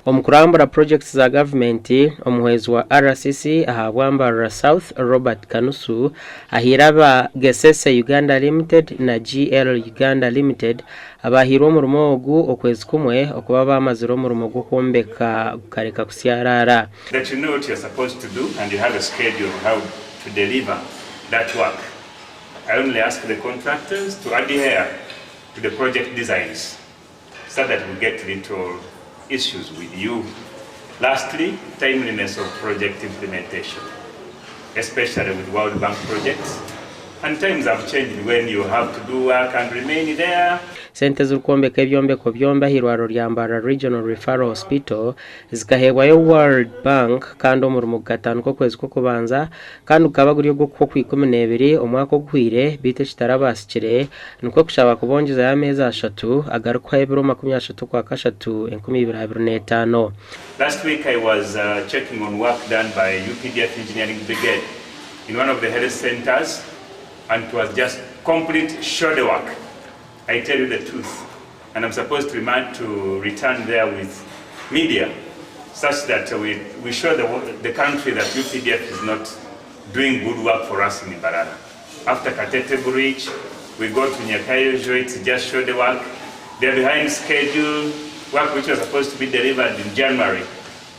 Omukurambura projects za government omuhwezi wa RCC ahabwa Mbarara South Robert Kanusu ahiraba Agacencwire Uganda Limited na GL Uganda Limited Abaahiirwe omurumo ogu okwezi kumwe okuba bamazire omurumo gukwombeka gukareka kusyarara. That you know what you're supposed to do and you have a schedule how to deliver that work. I only ask the contractors to adhere to the project designs so that we get little issues with you. Lastly, timeliness of project implementation, especially with World Bank projects. And times have changed when you have to do work and remain there. Sente z'ukumbeka ebyombeko byombi ahirwaro rya Mbarara Regional Referral Hospital zikahebwayo World Bank kandi omurumo gatanu ko kwezi ko kubanza kandi ukaba guriyo gwo ku 12 omwaka ogwire bite kitarabasikire nuko kushaba kubongeza ya meza 3 agarukwa ebiro 30 kwa kashatu 2025. Last week I was checking on work done by UPDF Engineering Brigade in one of the health centers, and it was just complete shoulder work. I tell you the truth, and I'm supposed to return there with media such that we show the country that UPDF is not doing good work for us in Mbarara. After Katete Bridge, we go to Nyakayojo, it's just show the work. They're behind schedule, work which was supposed to be delivered in January.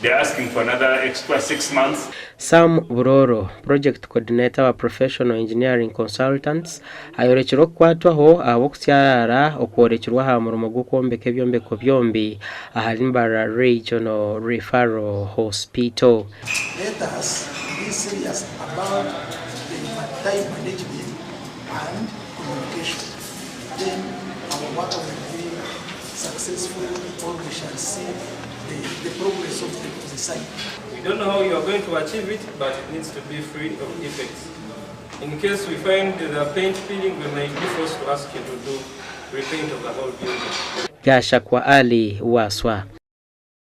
They're asking for another extra 6 months. Sam Buroro, project coordinator wa professional engineering consultants, ayorekero kwatwaho abokusyarara okworekirwa ha murumo gukwombeka ebyombeko byombi ahali Mbarara Regional Referral Hospital. Let us be serious about the time management and communication. Then our work will be successful, or we shall see the progress of the site. We don't know how you are going to achieve it, but it needs to be free of defects. In case we find the paint peeling, we may be forced to ask you to do repaint of the whole building. Gasha kwa Ali Waswa.